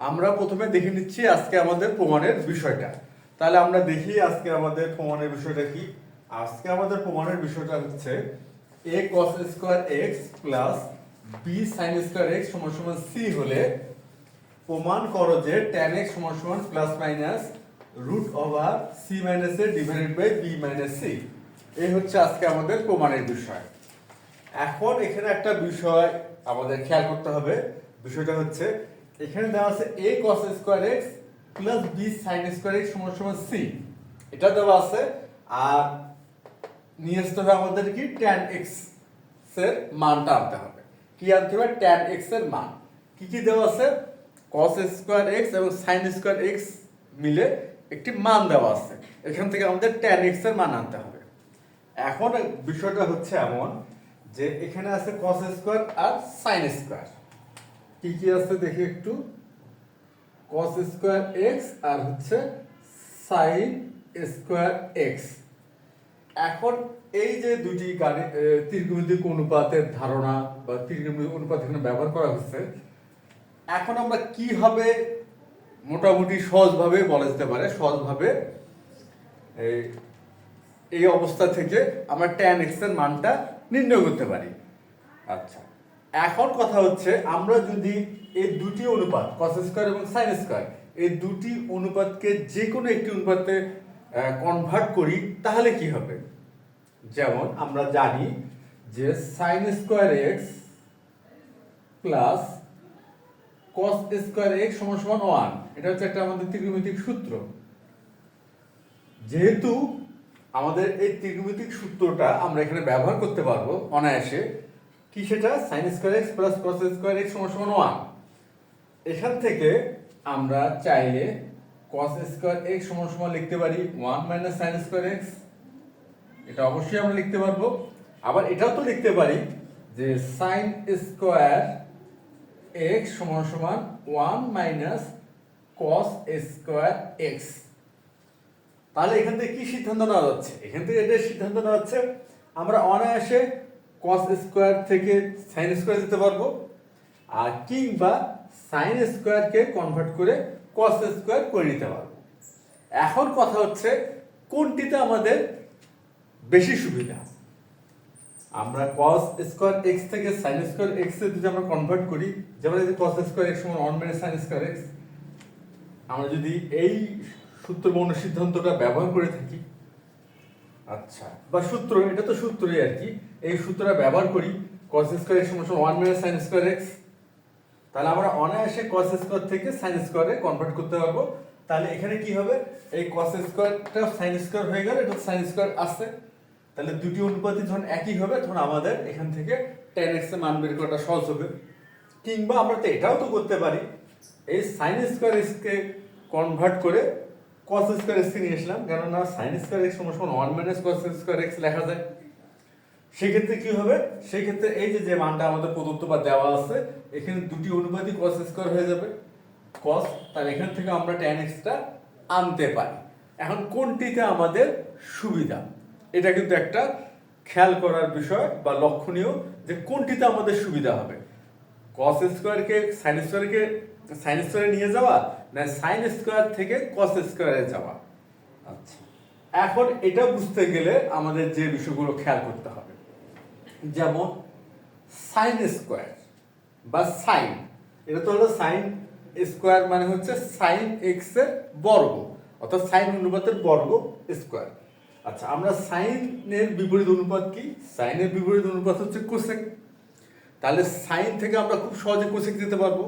আমরা প্রথমে দেখে নিচ্ছি আজকে আমাদের প্রমাণের বিষয়টা। তাহলে আমরা দেখি আজকে আমাদের প্রমাণের বিষয়টা কি। আজকে আমাদের প্রমাণের বিষয়টা হচ্ছে a cos square x plus b sin square x সমান সমান c হলে প্রমাণ করো যে tan x সমান সমান plus minus root over c minus a divided by b minus c। এই হচ্ছে আজকে আমাদের প্রমাণের বিষয়। এখন এখানে একটা বিষয় আমাদের খেয়াল করতে হবে। বিষয়টা হচ্ছে এখানে দেওয়া আছে a cos square x plus b sin square x সমান সমান c, এটা দেওয়া আছে। আর নিয়ে আসতে হবে আমাদের কি tan x এর মানটা আনতে হবে। কি আনতে হবে? tan x এর মান। কি কি দেওয়া আছে? cos স্কয়ার x এবং sin স্কয়ার x মিলে একটি মান দেওয়া আছে, এখান থেকে আমাদের tan x এর মান আনতে হবে। এখন বিষয়টা হচ্ছে এমন যে এখানে আছে cos স্কয়ার আর sin স্কয়ার। কি কি আছে দেখি একটু। cos স্কয়ার x আর হচ্ছে sin স্কয়ার x। এখন এই যে দুটি ত্রিকোণমিতিক অনুপাতের ধারণা বা ত্রিকোণমিতিক অনুপাত এখানে ব্যবহার করা হচ্ছে, এখন আমরা কিভাবে মোটামুটি সহজভাবে বলা যেতে পারে, সহজভাবে এই অবস্থা থেকে আমরা tan x এর মানটা নির্ণয় করতে পারি। আচ্ছা, এখন কথা হচ্ছে আমরা যদি এই দুটি অনুপাত cos স্কয়ার এবং sin স্কয়ার এই দুটি অনুপাতকে যে কোনো একটি অনুপাতে কনভার্ট করি তাহলে কি হবে? যেমন আমরা জানি যে sin square x plus cos square x সমান সমান 1, এটা হচ্ছে একটা আমাদের ত্রিকোণমিতিক সূত্র। যেহেতু আমাদের এই ত্রিকোণমিতিক সূত্রটা আমরা এখানে ব্যবহার করতে পারবো অনায়াসে, কি সেটা? sin square x plus cos square x সমান সমান 1। এখান থেকে আমরা চাইলে cos স্কয়ার x সমান সমান লিখতে পারি 1 মাইনাস sin স্কয়ার x, এটা অবশ্যই আমরা লিখতে পারবো। আবার এটাও তো লিখতে পারি যে sin স্কয়ার x সমান সমান 1 মাইনাস cos স্কয়ার x। তাহলে এখান থেকে কি সিদ্ধান্ত নেওয়া যাচ্ছে? এখান থেকে এটা সিদ্ধান্ত নেওয়া যাচ্ছে আমরা অনায়াসে cos স্কয়ার থেকে sin স্কয়ার দিতে পারবো, আর কিংবা sin স্কয়ারকে কনভার্ট করে cos স্কয়ার করে নিতে পারবো। এখন কথা হচ্ছে কোনটিতে আমাদের বেশি সুবিধা? আমরা cos স্কয়ার x থেকে sin স্কয়ার x এ যদি আমরা কনভার্ট করি, যেমন এই cos স্কয়ার x সমান 1 মাইনাস sin স্কয়ার x, আমরা যদি এই সূত্র বা অনুসিদ্ধান্তটা ব্যবহার করে থাকি, আচ্ছা, বা সূত্র, এটা তো সূত্রই আর কি, এই সূত্রটা ব্যবহার করি cos স্কয়ার x সমান 1 মাইনাস sin স্কয়ার x, তাহলে আমরা অনায়াসে cos স্কয়ার থেকে sin স্কয়ারে কনভার্ট করতে পারবো। তাহলে এখানে কি হবে? এই cos স্কয়ারটা sin স্কয়ার হয়ে গেল, এটা sin স্কয়ার আসছে। তাহলে দুটি অনুপাতই যখন একই হবে তখন আমাদের এখান থেকে tan x এর মান বের করাটা সহজ হবে। কিংবা আমরা তো এটাও তো করতে পারি, এই sin স্কয়ার x কে কনভার্ট করে cos স্কয়ার x কে নিয়ে আসলাম, কেননা sin স্কয়ার x সমান 1 মাইনাস cos স্কয়ার x লেখা যায়। সেক্ষেত্রে কি হবে? সেক্ষেত্রে এই যে মানটা আমাদের প্রদত্ত বা দেওয়া আছে, এখানে দুটি অনুপাতই cos স্কয়ার হয়ে যাবে cos, তাহলে এখান থেকে আমরা tan x টা আনতে পারি। এখন কোনটিতে আমাদের সুবিধা, এটা কিন্তু একটা খেয়াল করার বিষয় বা লক্ষণীয়, যে কোনটিতে আমাদের সুবিধা হবে, cos স্কয়ারকে sin স্কয়ারে নিয়ে যাওয়া না sin স্কয়ার থেকে cos স্কয়ারে যাওয়া। আচ্ছা, এখন এটা বুঝতে গেলে আমাদের যে বিষয়গুলো খেয়াল করতে হবে, যেমন sin স্কয়ার বা sin, এটা তো হলো sin স্কয়ার মানে হচ্ছে sin x এর বর্গ, অর্থাৎ sin অনুপাতের বর্গ স্কয়ার। আচ্ছা, আমরা sin এর বিপরীত অনুপাত কি? sin এর বিপরীত অনুপাত হচ্ছে কোসেক। তাহলে sin থেকে আমরা খুব সহজে কোসেক দিতে পারবো।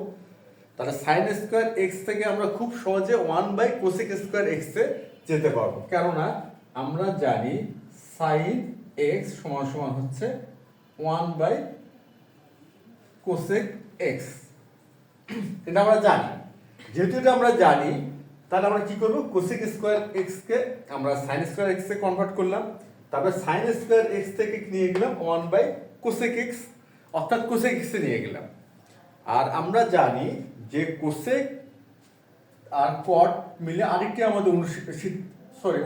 তাহলে sin স্কয়ার x থেকে আমরা খুব সহজে 1 বাই কোসেক স্কয়ার x এ যেতে পারবো, কেননা আমরা জানি sin x সমান সমান হচ্ছে 1 বাই কোসেক x, এটা আমরা জানি। যেহেতু এটা আমরা জানি, তাহলে আমরা কি করব? কোসেক স্কয়ার x কে আমরা sin স্কয়ার x এ কনভার্ট করলাম, তারপর sin স্কয়ার x থেকে নিয়ে গেলাম 1 বাই কোসেক x, অর্থাৎ কোসেক x এ নিয়ে গেলাম। আর আমরা জানি যে কোসেক আর কট মিলে আরেকটি আমাদের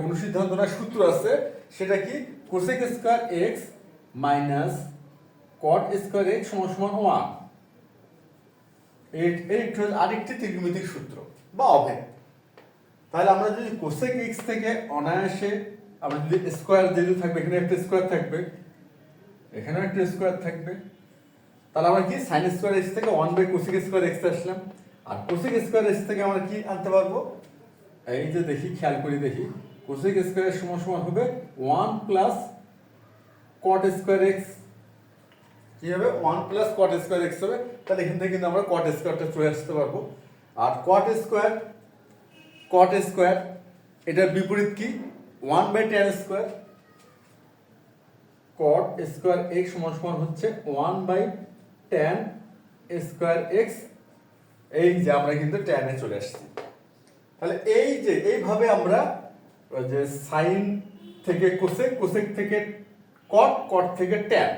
অনুসিদ্ধান্ত না সূত্র আছে, সেটা কি? কোসেক স্কয়ার x মাইনাস কট স্কয়ার x সমান সমান 1। এইটা হচ্ছে আরেকটি ত্রিকোণমিতিক সূত্র বা অভেদ। তাহলে আমরা যদি কোসেক এক্স থেকে অনায়াসে আমরা যদি স্কোয়ার যেহেতু থাকবে, এখানে একটা স্কোয়ার থাকবে, এখানেও একটা স্কোয়ার থাকবে, তাহলে আমরা কি সাইন স্কোয়ার এক্স থেকে 1/কোসেক স্কোয়ার এক্স আসলাম। আর কোসেক স্কোয়ার এক্স থেকে আমরা কি আনতে পারবো, এই যে দেখি, খেয়াল করি দেখি, কোসেক স্কোয়ারের সমান সমান হবে 1 প্লাস কট স্কোয়ার এক্স। কি হবে, 1 প্লাস কট স্কোয়ার এক্স হবে। তাহলে এখান থেকে কিন্তু আমরা কট স্কোয়ারটা চলে আসতে পারবো। আর কট স্কোয়ার এটার বিপরীত কি, 1/tan square. Cot square x সমান সমান হচ্ছে 1/tan স্কোয়ার এক্স। এই যে আমরা কিন্তু ট্যানে চলে আসছি। তাহলে এই যে এইভাবে আমরা যে সাইন থেকে কোসেক, কোসেক থেকে কট, কট থেকে ট্যান,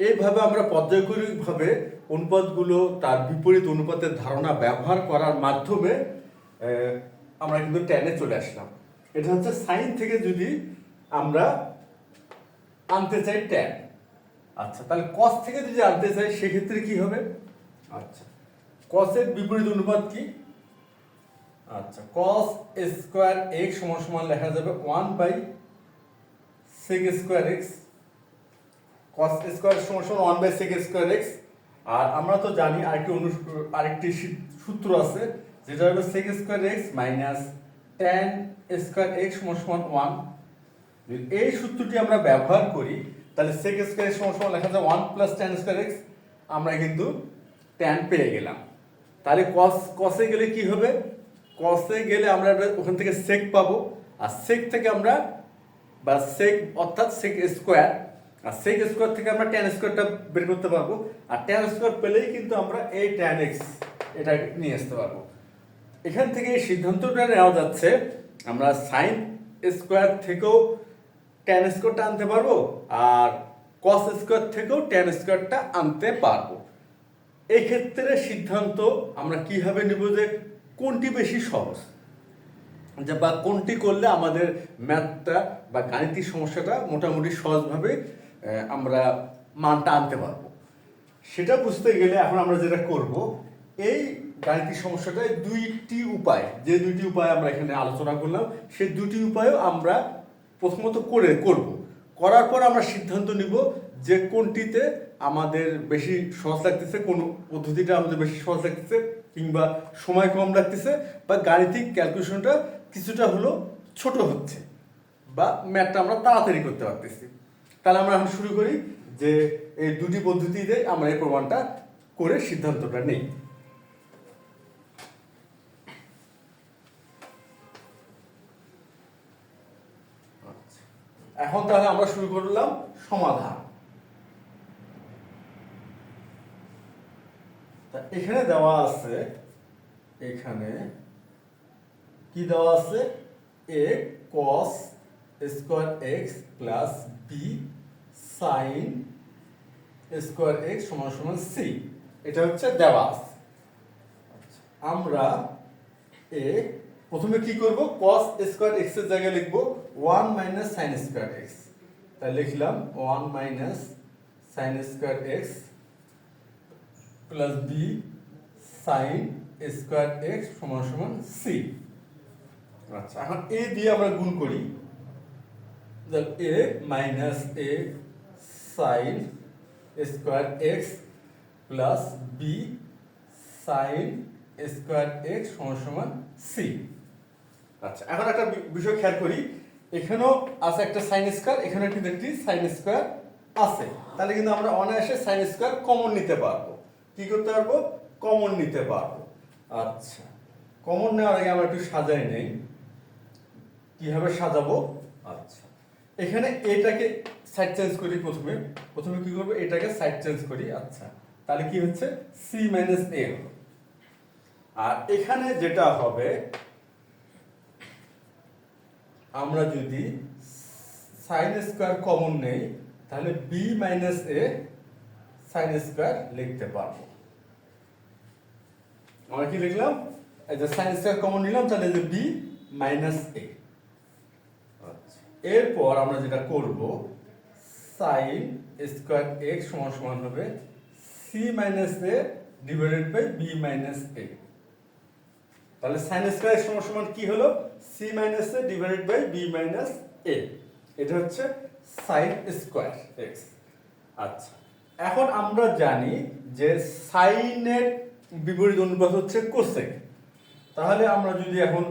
এইভাবে আমরা পর্যায়ক্রমিকভাবে অনুপাতগুলো তার বিপরীত অনুপাতের ধারণা ব্যবহার করার মাধ্যমে আমরা কিন্তু ট্যানে চলে আসলাম। এটা হচ্ছে সাইন থেকে যদি আমরা আনতে চাই ট্যান। আচ্ছা, তাহলে কস থেকে যদি আনতে চাই সেক্ষেত্রে কি হবে, আচ্ছা কসের বিপরীত অনুপাত কি, আচ্ছা কস স্কোয়ার এক্স সমান সমান লেখা যাবে 1/sec square x. Cos square সমান সমান 1/sec স্কোয়ার এক্স। আর আমরা তো জানি আরেকটি সূত্র আছে, যেটা হলো sec square x minus tan square x সমান সমান 1। যদি এই সূত্রটি আমরা ব্যবহার করি তাহলে sec স্কোয়ার এক্স সমান সমান লেখা যায় 1 প্লাস tan স্কোয়ার এক্স। আমরা কিন্তু tan পেয়ে গেলাম। তাহলে কসে গেলে কি হবে, কসে গেলে আমরা ওখান থেকে sec পাবো, আর sec থেকে আমরা বা sec অর্থাৎ sec স্কোয়ার, আর sec স্কোয়ার থেকে আমরা tan স্কোয়ারটা বের করতে পারবো। আর tan স্কোয়ার পেলেই কিন্তু আমরা এই tan x এটা নিয়ে আসতে পারবো। এখান থেকে এই সিদ্ধান্তটা নেওয়া যাচ্ছে আমরা সাইন স্কোয়ার থেকেও tan স্কোয়ারটা আনতে পারবো, আর cos স্কোয়ার থেকেও tan স্কোয়ারটা আনতে পারবো। এই ক্ষেত্রে সিদ্ধান্ত আমরা কিভাবে নিব যে কোনটি বেশি সহজ, যে বা কোনটি করলে আমাদের ম্যাথটা বা গাণিতিক সমস্যাটা মোটামুটি সহজভাবে আমরা মানটা আনতে পারবো, সেটা বুঝতে গেলে এখন আমরা যেটা করব, এই গাণিতিক সমস্যাটায় দুইটি উপায়, যে দুইটি উপায় আমরা এখানে আলোচনা করলাম, সেই দুটি উপায়ও আমরা প্রথমত করার পর আমরা সিদ্ধান্ত নিব যে কোনটিতে আমাদের বেশি সহজ লাগতেছে, কোন পদ্ধতিটা আমাদের বেশি সহজ লাগতেছে, কিংবা সময় কম লাগতেছে, বা গাণিতিক ক্যালকুলেশনটা কিছুটা হলো ছোট হচ্ছে, বা ম্যাথটা আমরা তাড়াতাড়ি করতে পারতেছি। তাহলে আমরা এখন শুরু করি যে এই দুটি পদ্ধতিতে আমরা এই প্রমাণটা করে সিদ্ধান্তটা নেই। এখন তাহলে আমরা শুরু করলাম সমাধান। এখানে দেওয়া আছে, এখানে কি দেওয়া আছে, a cos square x plus B sine square x সমান সমান সি, এটা হচ্ছে দেওয়া আছে। আমরা প্রথমে কি করব, cos স্কোয়ার এক্স এর জায়গায় লিখব 1 মাইনাস সাইন স্কোয়ার এক্স। তাই লিখলাম 1 minus sine square x plus B sine square x সমান সমান সি। আচ্ছা, এখন এ দিয়ে আমরা গুণ করি, a minus a sine square x plus B sine square x সমান সমান সি। আচ্ছা, এখন একটা বিষয় খেয়াল করি, এখানেও আছে একটা সাইন স্কোয়ার, এখানে কিন্তু একটি সাইন স্কোয়ার আছে। তাহলে কিন্তু আমরা অনায়াসে সাইন স্কোয়ার কমন নিতে পারবো। কি করতে পারবো, কমন নিতে পারবো। আচ্ছা, কমন নেওয়ার আগে আমরা একটু সাজাই নেই, কিভাবে সাজাবো। আচ্ছা, এখানে এটাকে সাইড চেঞ্জ করি, প্রথমে কি করবো, এটাকে সাইড চেঞ্জ করি। আচ্ছা, তাহলে কি হচ্ছে, সি মাইনাস এ হলো। আর এখানে যেটা হবে, আমরা যদি সাইন স্কোয়ার কমন নেই তাহলে B minus a sine square লিখতে পারবো। আমরা কি লিখলাম, এই যে সাইন স্কোয়ার কমন নিলাম, তাহলে যে বি মাইনাস এ। এরপর আমরা যেটা করব, সাইন স্কোয়ার এক্স সমান সমান হবে c minus a divided by b minus a. তাহলে সাইন স্কয়ার এক্স সমান সমান কি হলো, c minus a divided by b minus a. এটা হচ্ছে সাইন স্কয়ার এক্স। আচ্ছা, এখন আমরা জানি যে সাইনের বিপরীত অনুপাত হচ্ছে কোসেক। তাহলে আমরা যদি এখন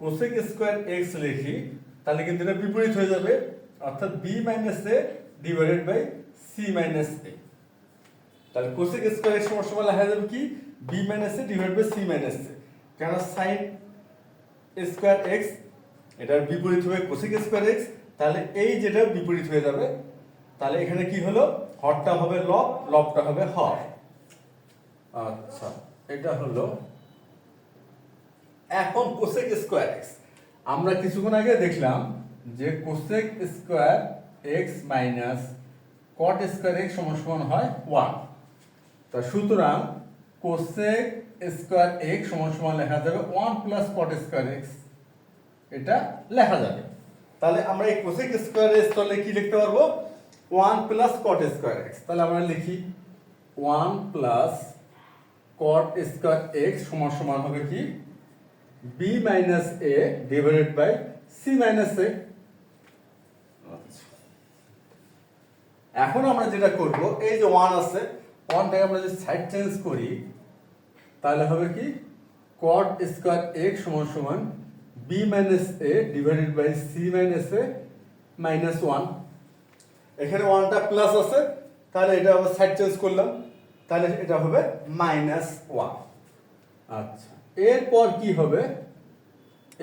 কোসেক স্কয়ার এক্স লিখি তাহলে কিন্তু এটা বিপরীত হয়ে যাবে, অর্থাৎ b minus a divided by c minus a. তাহলে কোসেক স্কয়ার এক্স সমান সমান লেখা যাবে কি, b minus a divide by c minus a. কেন সাইন স্কয়ার এক্স এটার বিপরীত হবে কোসেক স্কয়ার এক্স, তাহলে এই যেটা বিপরীত হয়ে যাবে। তাহলে এখানে কি হলো, হরটা হবে লব, লবটা হবে হর। আচ্ছা, এটা হলো এখন কোসেক স্কয়ার এক্স। আমরা কিছুক্ষণ আগে দেখলাম যে কোসেক স্কয়ার এক্স মাইনাস কট স্কয়ার এক্স সমান সমান হয় 1। তা সুতরাং কোসেক স্কয়ার এক্স সমান সমান লেখা যাবে 1 প্লাস কট স্কয়ার এক্স, এটা লেখা যাবে। তাহলে আমরা এই কোসেক স্কয়ার এক্স তাহলে কি লিখতে পারবো, 1 প্লাস কট স্কয়ার এক্স। তাহলে আমরা লিখি 1 প্লাস কট স্কয়ার এক্স সমান সমান হবে কি, b minus a divided by c minus a. এখন আমরা যেটা করব, এই যে 1 আছে, 1টাকে আমরা যদি সাইড চেঞ্জ করি তাহলে হবে কি, cot স্কয়ার x সমান সমান b minus a divided by c minus a minus 1। এখানে 1টা প্লাস আছে, তাহলে এটা আবার সাইড চেঞ্জ করলাম, তাহলে এটা হবে মাইনাস 1। আচ্ছা, এরপর কি হবে,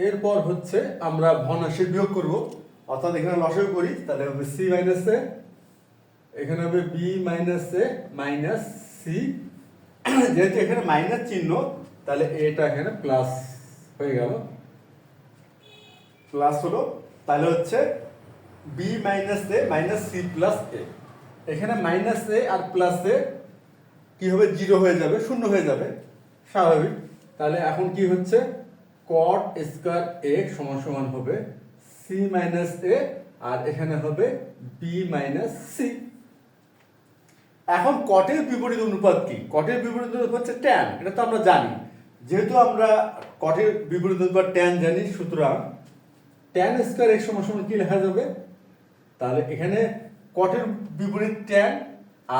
এরপর হচ্ছে আমরা ভগ্নাংশে বিয়োগ করব, অর্থাৎ এখানে লসাগু করি, তাহলে হবে c মাইনাস a, এখানে হবে b minus a minus c। যেহেতু এখানে মাইনাস চিহ্ন তাহলে এটা এখানে প্লাস হয়ে গেল, প্লাস হলো, তাহলে হচ্ছে b minus a minus c plus a। এখানে মাইনাস a আর প্লাস a কি হবে, জিরো হয়ে যাবে, শূন্য হয়ে যাবে, স্বাভাবিক। তাহলে এখন কি হচ্ছে, cot স্কয়ার x সমান সমান হবে c মাইনাস a আর এখানে হবে b মাইনাস c। এখন কটের বিপরীত অনুপাত কি, কটের বিপরীত অনুপাত হচ্ছে tan, এটা তো আমরা জানি। যেহেতু আমরা কটের বিপরীত অনুপাত tan জানি, সুতরাং tan স্কয়ার x সমান সমান কি লেখা যাবে, তাহলে এখানে কটের বিপরীত tan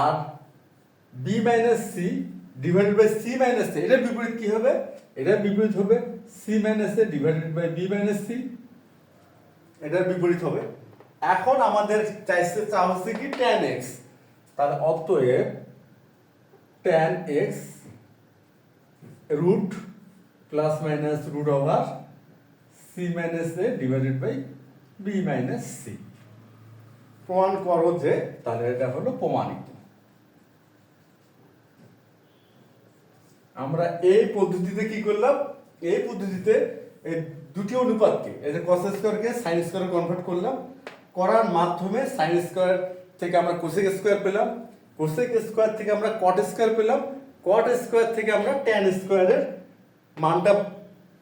আর b minus c divided by c minus a, এটার বিপরীত কি হবে, এটার বিপরীত হবে c minus a divided by b minus c, এটার বিপরীত হবে। এখন আমাদের চা হচ্ছে কি tan x, তাহলে অতএব tan x root plus minus root over c minus a divided by b minus c। প্রমাণ করো যে, তাহলে এটা হলো প্রমাণিত। আমরা এই পদ্ধতিতে কি করলাম, এই পদ্ধতিতে এই দুটি অনুপাতকে, এই যে cos স্কয়ারকে sin স্কয়ারে কনভার্ট করলাম, করার মাধ্যমে sin স্কয়ার থেকে আমরা কোসেক স্কয়ার পেলাম, কোসেক স্কয়ার থেকে আমরা কট স্কয়ার পেলাম, কট স্কয়ার থেকে আমরা tan স্কয়ারের মানটা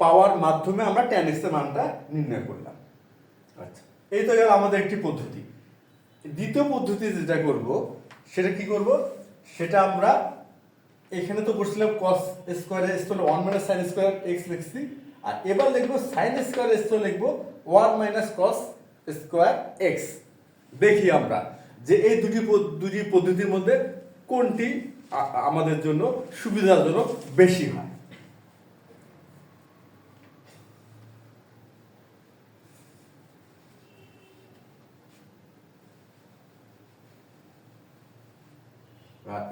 পাওয়ার মাধ্যমে আমরা tan x এর মানটা নির্ণয় করলাম। আচ্ছা, এই তো গেল আমাদের একটি পদ্ধতি। দ্বিতীয় পদ্ধতি যেটা করব, সেটা কি করব, সেটা আমরা এখানে তো বসছিলাম cos স্কয়ারে x হলো 1 মাইনাস sin স্কয়ার x লিখছি, আর এবার লিখব sin স্কয়ার x তো লিখব 1 মাইনাস cos স্কয়ার x। দেখি আমরা যে এই দুটি পদ্ধতির মধ্যে কোনটি আমাদের জন্য সুবিধাজনক বেশি হয়।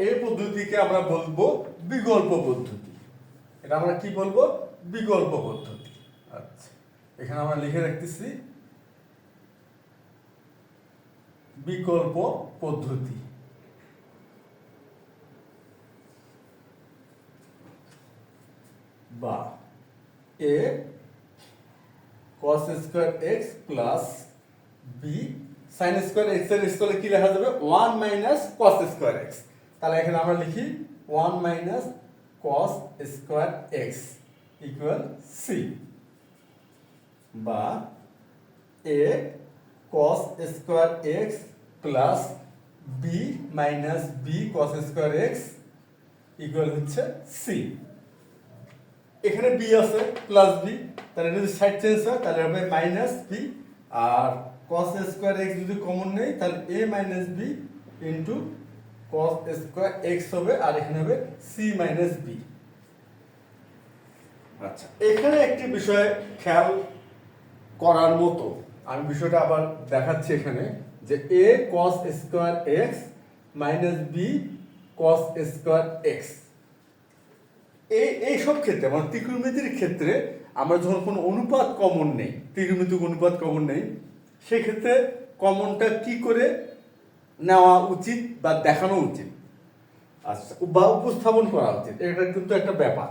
এই পদ্ধতিকে আমরা বলবো বিকল্প পদ্ধতি। এটা আমরা কি বলবো, বিকল্প পদ্ধতি। আচ্ছা, এখানে আমরা লিখে রাখতেছি বিকল্প পদ্ধতি। বা a cos square x plus b sin square x এর স্কয়ারে কি লেখা যাবে, 1 মাইনাস cos স্কয়ার x। তাহলে এখানে আমরা লিখি 1 minus cos square x equal c। বা a cos square x plus b minus b cos square x equal হচ্ছে সি। এখানে বি আছে প্লাস বি, তাহলে যদি সাইড চেঞ্জ হয় তাহলে হবে মাইনাস বি, আর কস স্কোয়ার এক্স যদি কমন নেই তাহলে a minus b into cos square x হবে, আর এখানে হবে সি মাইনাস বি। আচ্ছা, এখানে একটি বিষয় খেয়াল করার মতো, আমি বিষয়টা আবার দেখাচ্ছি এখানে, যে a cos square x minus b cos square x, এইসব ক্ষেত্রে মানে ত্রিকোণমিতির ক্ষেত্রে আমরা যখন কোনো অনুপাত কমন নেই, ত্রিকোণমিতিক অনুপাত কমন নেই, সেক্ষেত্রে কমনটা কি করে নেওয়া উচিত বা দেখানো উচিত, আচ্ছা, বা উপস্থাপন করা উচিত, এটা কিন্তু একটা ব্যাপার।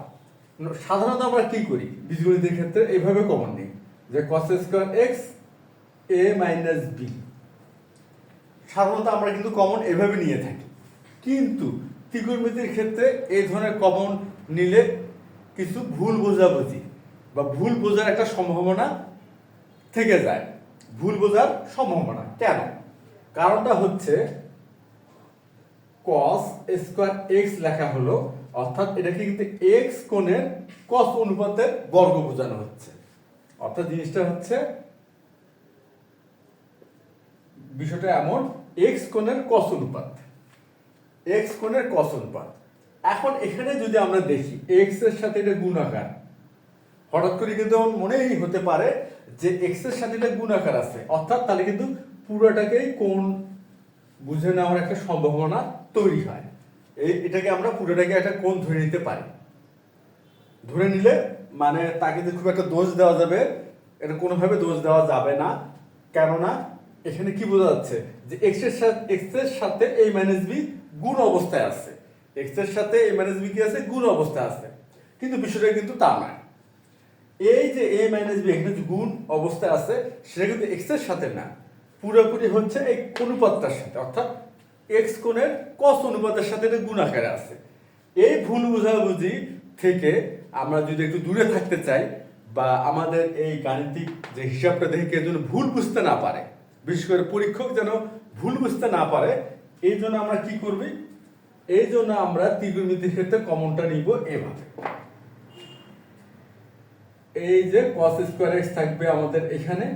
সাধারণত আমরা কি করি বীজগণিতের ক্ষেত্রে, এইভাবে কমন নিই যে কস স্কোয়ার এক্স এ মাইনাস বি, সাধারণত আমরা কিন্তু কমন এভাবে নিয়ে থাকি। কিন্তু ত্রিকোণমিতির ক্ষেত্রে এই ধরনের কমন নিলে কিছু ভুল বোঝাবুঝি বা ভুল বোঝার একটা সম্ভাবনা থেকে যায়। ভুল বোঝার সম্ভাবনা কেন? কারণটা হচ্ছে কস স্কোয়ার এক্স লেখা হলো, অর্থাৎ এটাকে কিন্তু এক্স কোণের কস অনুপাতের বর্গ বোঝানো হচ্ছে, অর্থাৎ জিনিসটা হচ্ছে বিষয়টা এমন, এক্স কোণের কস অনুপাত, এক্স কোণের কস অনুপাত। এখন এখানে যদি আমরা দেখি এক্স এর সাথে এটা গুণাকার, হঠাৎ করে কিন্তু মনেই হতে পারে যে এক্স এর সাথে এটা গুণাকার আছে, অর্থাৎ তাহলে কিন্তু পুরোটাকেই কোণ বুঝে নেওয়ার একটা সম্ভাবনা তৈরি হয়। এটাকে আমরা পুরোটাকে একটা কোণ ধরে নিতে পারি। ধরে নিলে মানে তাকে যে খুব একটা দোষ দেওয়া যাবে, এটা কোনোভাবে দোষ দেওয়া যাবে না। কেননা এখানে কি বোঝা যাচ্ছে যে এক্স এর সাথে এই মাইনাস বি গুণ অবস্থায় আছে, এক্স এর সাথে এই মাইনাস বি কি আছে, গুণ অবস্থায় আছে। কিন্তু বিষয়টা কিন্তু তা নয়। এই যে এ মাইনাস বি এখানে যে গুণ অবস্থায় আছে, সেটা কিন্তু এক্স এর সাথে না, পুরোপুরি হচ্ছে এই অনুপাতটার সাথে, অর্থাৎ এক্স কোণের কস অনুপাতের সাথে এটা গুণ আকারে আছে। এই ভুল বোঝাবুঝি থেকে আমরা যদি একটু দূরে থাকতে চাই, বা আমাদের এই গাণিতিক যে হিসাবটা দেখে কেউ যেন ভুল বুঝতে না পারে, বিশেষ করে পরীক্ষক যেন ভুল বুঝতে না পারে, এই জন্য আমরা কি করবি, এই জন্য আমরা ত্রিকোণমিতির ক্ষেত্রে কমনটা নিব এভাবে। এই যে cos স্কয়ার x থাকবে আমাদের এখানে,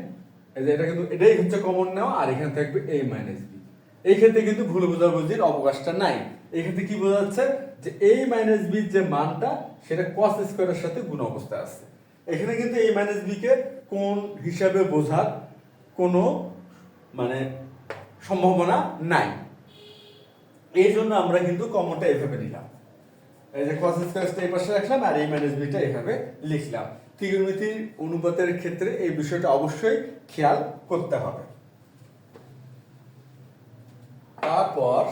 এই যে এটা কিন্তু এটাই হচ্ছে কমন নেওয়া, আর এখানে থাকবে a মাইনাস b। এই ক্ষেত্রে কিন্তু ভুল বোঝাবুঝির অবকাশটা নাই। এই ক্ষেত্রে কি বোঝা যাচ্ছে যে a মাইনাস b যে মানটা সেটা cos স্কয়ারের সাথে গুণ অবস্থায় আছে। এখানে কিন্তু a মাইনাস b কে কোণ হিসাবে বোঝার কোনো মানে সম্ভাবনা নাই। এই জন্য আমরা কিন্তু কমনটা এভাবে নিলাম, এই যে cos স্কয়ারটা এই পাশে রাখলাম আর a মাইনাস b টা এভাবে লিখলাম। ত্রিকোণমিতির অনুপাতের ক্ষেত্রে এই বিষয়টা অবশ্যই খেয়াল করতে হবে। তারপর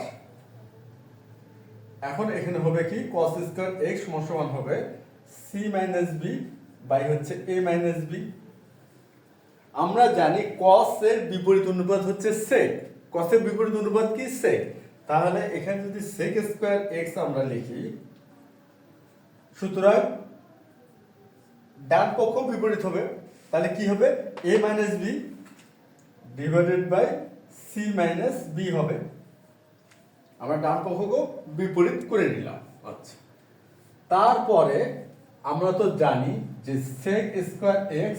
এখন এখানে হবে কি, cos স্কয়ার x সমান হবে c মাইনাস b বাই হচ্ছে a মাইনাস b। আমরা জানি cos এর বিপরীত অনুপাত হচ্ছে sec, cos এর বিপরীত অনুপাত কি, sec। তাহলে এখানে যদি sec স্কয়ার x আমরা লিখি, সুতরাং ডান পক্ষ বিপরীত হবে, তাহলে কি হবে, a minus b divided by c minus b হবে। আমরা ডান পক্ষকে বিপরীত করে নিলাম। আচ্ছা, তারপরে আমরা তো জানি যে sec square x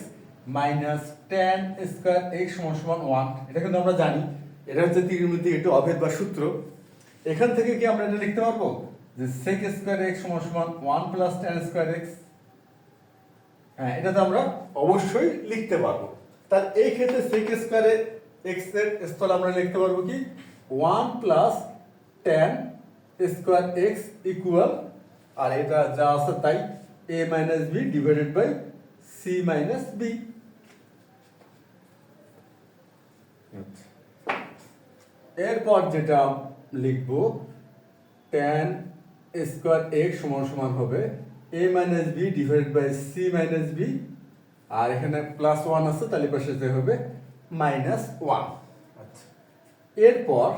minus tan square x সমান 1, এটা কিন্তু আমরা জানি, এটা হচ্ছে ত্রিকোণমিতিক একটি অভেদ বা সূত্র। এখান থেকে কি আমরা এটা লিখতে পারবো যে sec স্কয়ার x সমান 1 প্লাস tan স্কয়ার x, হ্যাঁ এটা তো আমরা অবশ্যই লিখতে পারবো। তাহলে এই ক্ষেত্রে sec স্কয়ার x এর স্থলে আমরা লিখতে পারবো কি 1 plus tan square x equal, আর এটা যা আছে তাই, a minus b divided by c minus b। এরপর যেটা লিখবো tan স্কয়ার x সমান হবে a minus b divided by c minus b, আর এখানে প্লাস 1 আছে তাহলে পাশে হবে মাইনাস 1। আচ্ছা, এরপর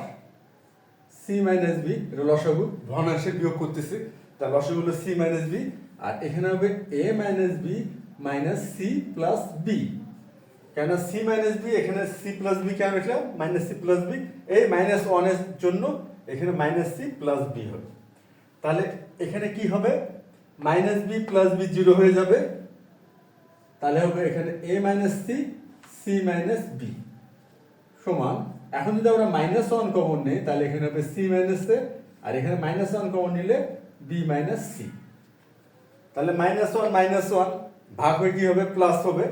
c মাইনাস b এর লসাগু, ভগ্নাংশে বিয়োগ করতেছি, তার লসাগু হলো c মাইনাস b, আর এখানে হবে a minus b minus c plus b। কেন c মাইনাস b, এখানে c প্লাস b কেন লিখলাম, মাইনাস c প্লাস b, এই মাইনাস 1 এর জন্য এখানে মাইনাস c প্লাস b হবে। তাহলে এখানে কি হবে minus b plus b zero হয়ে যাবে, তাহলে হবে এখানে a minus c c minus b সমান, এখন যদি আমরা মাইনাস ওয়ান কমন নিই তাহলে এখানে হবে সি মাইনাস এ, আর এখানে মাইনাস ওয়ান কমন নিলে বি মাইনাস সি, তাহলে মাইনাস ওয়ান ভাগ হয়ে কি হবে প্লাস হবে,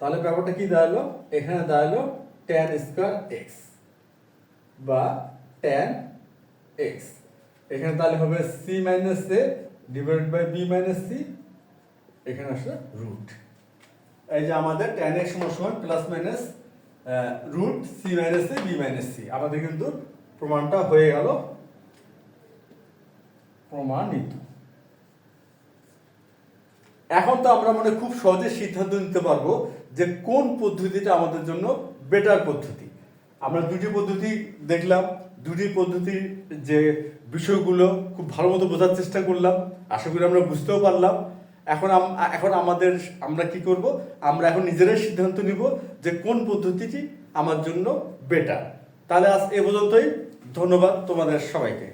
তাহলে ব্যাপারটা কি দাঁড়ালো, এখানে দাঁড়ালো tan স্কয়ার এক্স বা tan এক্স, এখানে তাহলে হবে c minus a divided by b minus c, এখানে আসলে রুট, এই যে আমাদের tan x সমান plus minus root c minus a b minus c, আমাদের কিন্তু প্রমাণটা হয়ে গেল প্রমাণিত। এখন তো আমরা মানে খুব সহজে সিদ্ধান্ত নিতে পারবো যে কোন পদ্ধতিটা আমাদের জন্য বেটার পদ্ধতি। আমরা দুটি পদ্ধতি দেখলাম, দুটি পদ্ধতির যে বিষয়গুলো খুব ভালো মতো বোঝার চেষ্টা করলাম, আশা করি আমরা বুঝতেও পারলাম। এখন আমরা কি করব, আমরা এখন নিজেরাই সিদ্ধান্ত নিব যে কোন পদ্ধতিটি আমার জন্য বেটার। তাহলে আজ এ পর্যন্তই, ধন্যবাদ তোমাদের সবাইকে।